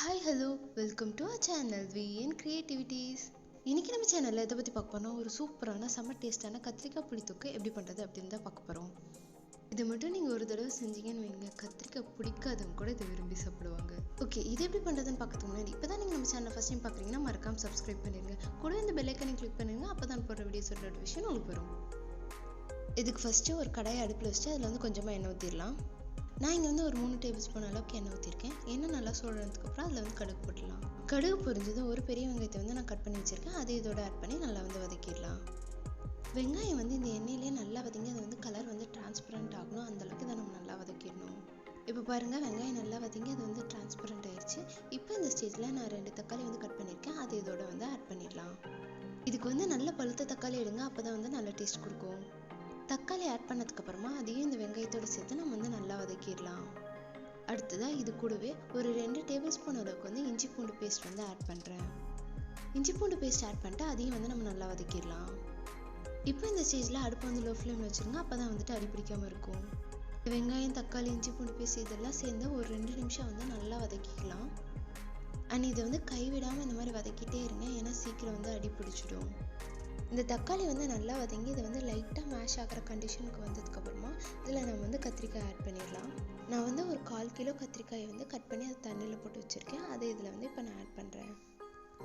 Hi hello welcome to our channel VN creativities. இன்றைக்கி நம்ம சேனலில் எதை பற்றி பார்க்க போகிறோம், ஒரு சூப்பரான செம்ம டேஸ்ட்டான கத்திரிக்காய் புளி தொக்கு எப்படி பண்ணுறது அப்படின்னு தான் பார்க்க போகிறோம். இதை மட்டும் நீங்கள் ஒரு தடவை செஞ்சீங்கன்னு வைங்க, கத்திரிக்காய் பிடிக்காதவங்க கூட இதை விரும்பி சாப்பிடுவாங்க. ஓகே, இது எப்படி பண்ணுறதுன்னு பார்க்கறதுக்கு முன்னாடி இப்போ தான் நீங்கள் நம்ம சேனலை ஃபஸ்ட் டைம் பார்க்குறீங்கன்னா மறக்காமல் சப்ஸ்கிரைப் பண்ணிடுங்க. கூட இந்த பெல் ஐக்கனை கிளிக் பண்ணுங்க, அப்போ தான் போடுற வீடியோஸோட நோட்டிஃபிகேஷன் உங்களுக்கு வரும். இதுக்கு ஃபஸ்ட்டு ஒரு கடாயை அடுப்பில் வச்சுட்டு அதில் வந்து கொஞ்சமாக எண்ணெய் ஊற்றிடலாம். நான் இங்கே வந்து ஒரு 3 டேபிள் ஸ்பூன் அளவுக்கு எண்ணெய் ஊற்றிருக்கேன். எண்ணெய் நல்லா சூடுறதுக்கப்புறம் அதில் வந்து கடுகு போட்டுடலாம். கடுகு பொரிஞ்சதும் ஒரு பெரிய வெங்காயத்தை வந்து நான் கட் பண்ணி வச்சுருக்கேன். அதை இதோட ஆட் பண்ணி நல்லா வந்து வதக்கிடலாம். வெங்காயம் வந்து இந்த எண்ணெயிலே நல்லா வதங்கி அது வந்து கலர் வந்து டிரான்ஸ்பரண்ட் ஆகணும், அந்தளவுக்கு இதை நம்ம நல்லா வதக்கிடணும். இப்போ பாருங்கள், வெங்காயம் நல்லா வதங்கி அது வந்து டிரான்ஸ்பரண்ட் ஆயிடுச்சு. இப்போ இந்த ஸ்டேஜில் நான் 2 தக்காளி வந்து கட் பண்ணியிருக்கேன். அதை இதோட வந்து ஆட் பண்ணிடலாம். இதுக்கு வந்து நல்ல பழுத்த தக்காளி எடுங்க, அப்போ தான் வந்து நல்ல டேஸ்ட் கொடுக்கும். தக்காளி ஆட் பண்ணதுக்கப்புறமா அதையும் இந்த வெங்காயத்தோடு சேர்த்து நம்ம வந்து நல்லா வதக்கிடலாம். அடுத்ததாக இது கூடவே ஒரு 2 டேபிள் ஸ்பூன் அளவுக்கு வந்து இஞ்சி பூண்டு பேஸ்ட் வந்து ஆட் பண்ணுறேன். இஞ்சி பூண்டு பேஸ்ட் ஆட் பண்ணிட்டு அதையும் வந்து நம்ம நல்லா வதக்கிடலாம். இப்போ இந்த ஸ்டேஜில் அடுப்பு வந்து லோ ஃப்ளேமில் வச்சுருங்க, அப்போ தான் வந்துட்டு அடி பிடிக்காமல் இருக்கும். வெங்காயம், தக்காளி, இஞ்சி பூண்டு பேஸ்ட் இதெல்லாம் சேர்ந்து ஒரு 2 நிமிஷம் வந்து நல்லா வதக்கிக்கலாம். அண்ட் இதை வந்து கைவிடாமல் இந்த மாதிரி வதக்கிட்டே இருங்க, ஏன்னா சீக்கிரம் வந்து அடி பிடிச்சிடும். இந்த தக்காளி வந்து நல்லா வதங்கி இதை வந்து லைட்டாக மேஷ் ஆகிற கண்டிஷனுக்கு வந்ததுக்கப்புறமா இதில் நம்ம வந்து கத்திரிக்காய் ஆட் பண்ணிடலாம். நான் வந்து ஒரு 1/4 கிலோ கத்திரிக்காயை வந்து கட் பண்ணி அதை தண்ணியில் போட்டு வச்சுருக்கேன். அதை இதில் வந்து இப்போ நான் ஆட் பண்ணுறேன்.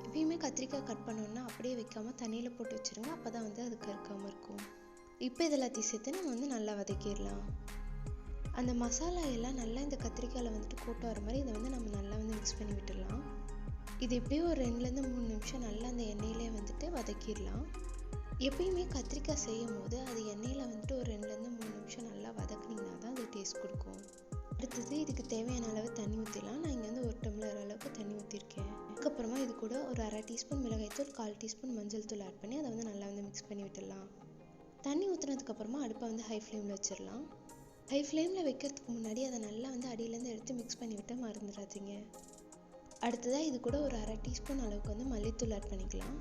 எப்பயுமே கத்திரிக்காய் கட் பண்ணோன்னா அப்படியே வைக்காமல் தண்ணியில் போட்டு வச்சுருங்க, அப்போ தான் வந்து அது கருக்காமல் இருக்கும். இப்போ இது எல்லாத்தையும் சேர்த்து நம்ம வந்து நல்லா வதக்கிடலாம். அந்த மசாலா எல்லாம் நல்லா இந்த கத்திரிக்காயில் வந்துட்டு கோட் வர மாதிரி இதை வந்து நம்ம நல்லா வந்து மிக்ஸ் பண்ணி விட்டுடலாம். இது எப்படியும் ஒரு 2லேருந்து 3 நிமிஷம் நல்லா அந்த எண்ணெயிலே வந்துட்டு வதக்கிடலாம். எப்பயுமே கத்திரிக்காய் செய்யும் போது அது எண்ணெயில் வந்துட்டு ஒரு 2லேருந்து 3 நிமிஷம் நல்லா வதக்குனிங்கன்னா தான் அது டேஸ்ட் கொடுக்கும். அடுத்தது இதுக்கு தேவையான அளவு தண்ணி ஊற்றிடலாம். நான் இங்கே வந்து 1 டம்ளர் அளவுக்கு தண்ணி ஊற்றிருக்கேன். அதுக்கப்புறமா இது கூட ஒரு 1/2 டீஸ்பூன் மிளகாய்த்தூள், 1/4 டீஸ்பூன் மஞ்சள் தூள் ஆட் பண்ணி அதை வந்து நல்லா வந்து மிக்ஸ் பண்ணி விட்டுடலாம். தண்ணி ஊற்றுனதுக்கப்புறமா அடுப்பை வந்து ஹை ஃப்ளேமில் வச்சிடலாம். ஹை ஃப்ளேமில் வைக்கிறதுக்கு முன்னாடி அதை நல்லா வந்து அடியிலேருந்து எடுத்து மிக்ஸ் பண்ணி விட்டு மறந்துடாதீங்க. அடுத்ததாக இது கூட ஒரு 1/2 டீஸ்பூன் அளவுக்கு வந்து மல்லித்தூள் ஆட் பண்ணிக்கலாம்.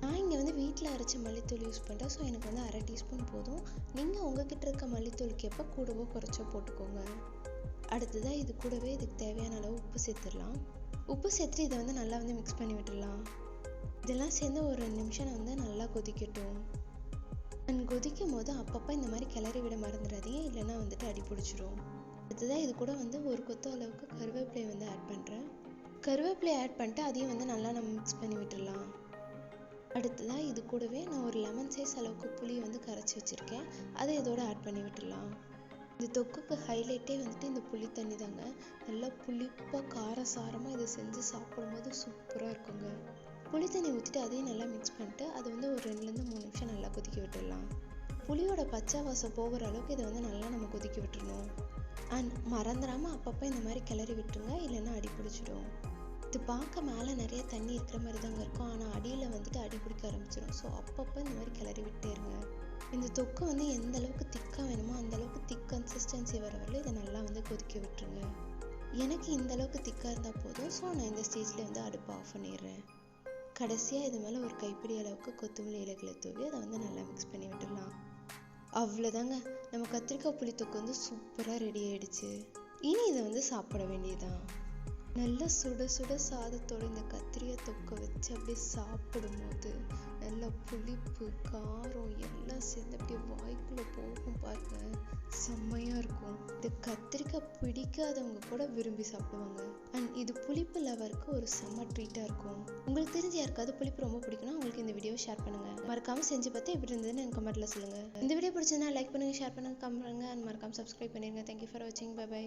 நான் இங்கே வந்து வீட்டில் அரைச்ச மல்லித்தூள் யூஸ் பண்ணுறேன், ஸோ எனக்கு வந்து 1/2 டீஸ்பூன் போதும். நீங்கள் உங்ககிட்ட இருக்க மல்லித்தூளுக்கு எப்போ கூடவோ குறைச்சோ போட்டுக்கோங்க. அடுத்ததாக இது கூடவே இதுக்கு தேவையான அளவு உப்பு சேர்த்துடலாம். உப்பு சேர்த்துட்டு இதை வந்து நல்லா வந்து மிக்ஸ் பண்ணி விட்டுடலாம். இதெல்லாம் சேர்ந்து ஒரு 2 நிமிஷம் வந்து நல்லா கொதிக்கட்டும். அண்ட் கொதிக்கும் போது அப்பப்போ இந்த மாதிரி கிளறி விட மறந்துடாதீங்க, இல்லைன்னா வந்துட்டு அடி பிடிச்சிரும். அடுத்ததாக இது கூட வந்து ஒரு கொத்து அளவுக்கு கருவேப்பிலை வந்து ஆட் பண்ணுறேன். கருவேப்பிலை ஆட் பண்ணிட்டு அதையும் வந்து நல்லா நம்ம மிக்ஸ் பண்ணி விட்டுடலாம். அடுத்ததாக இது கூடவே நான் ஒரு லெமன் சைஸ் அளவுக்கு புளியை வந்து கரைச்சி வச்சுருக்கேன். அதை இதோட ஆட் பண்ணி விட்டுடலாம். இந்த தொக்குக்கு ஹைலைட்டே வந்துட்டு இந்த புளி தண்ணி தாங்க. நல்லா புளிப்பாக காரசாரமாக இதை செஞ்சு சாப்பிடும்போது சூப்பராக இருக்குங்க. புளி தண்ணி ஊற்றிட்டு அதையும் நல்லா மிக்ஸ் பண்ணிட்டு அதை வந்து ஒரு 2லேருந்து 3 நிமிஷம் நல்லா கொதிக்க விட்டுடலாம். புளியோட பச்சை வாசம் போகிற அளவுக்கு இதை வந்து நல்லா நம்ம கொதிக்க விட்டுறணும். அண்ட் மறந்துடாமல் அப்பப்போ இந்த மாதிரி கிளறி விட்டுருங்க, இல்லைன்னா அடி பிடிச்சிடும். இது பார்க்க மேலே நிறைய தண்ணி இருக்கிற மாதிரி தாங்க இருக்கும், ஆனால் அடியில் வந்துட்டு அடி பிடிக்க ஆரம்பிச்சிடும். ஸோ அப்பப்போ இந்த மாதிரி கிளறி விட்டே இருங்க. இந்த தொக்கு வந்து எந்த அளவுக்கு திக்காக வேணுமோ அந்த அளவுக்கு திக் கன்சிஸ்டன்சி வர வரல இதை நல்லா வந்து கொதிக்க விட்டுருங்க. எனக்கு இந்த அளவுக்கு திக்காக இருந்தால் போதும். ஸோ நான் இந்த ஸ்டேஜில் வந்து அடுப்பை ஆஃப் பண்ணிடுறேன். கடைசியாக இது மேலே ஒரு கைப்பிடி அளவுக்கு கொத்தமல்லி இலைகளை தூவி அதை வந்து நல்லா மிக்ஸ் பண்ணி விட்டுடலாம். அவ்வளோதாங்க, நம்ம கத்திரிக்காய் புளி தொக்கு வந்து சூப்பராக ரெடி ஆகிடுச்சு. இனி இதை வந்து சாப்பிட வேண்டியதுதான். நல்லா சுட சுட சாதத்தோட இந்த கத்திரிக்காய் தொக்கை வச்சு அப்படியே சாப்பிடும்போது நல்லா புளிப்பு காரம் எல்லாம் சேர்ந்து அப்படியே வாய்க்குள்ளே போகும் பாருங்க, செம்மையாக இருக்கும். இந்த கத்திரிக்காய் பிடிக்காதவங்க கூட விரும்பி சாப்பிடுவாங்க. அண்ட் இது புளிப்பு லவருக்கு ஒரு செம்ம ட்ரீட்டாக இருக்கும். உங்களுக்கு தெரிஞ்ச யாருக்காவது புளிப்பு ரொம்ப பிடிக்கும்னா உங்களுக்கு இந்த வீடியோவை ஷேர் பண்ணுங்கள். மறக்காமல் செஞ்சு பார்த்து எப்படி இருந்ததுன்னு எனக்கு கமெண்ட்டில் சொல்லுங்கள். இந்த வீடியோ பிடிச்சதுன்னா லைக் பண்ணுங்கள், ஷேர் பண்ணுங்கள், கமெண்ட் பண்ணுங்கள், அண்ட் மறக்காமல் சப்ஸ்கிரைப் பண்ணிடுங்க. தேங்க்யூ ஃபார் வாட்சிங். Bye by.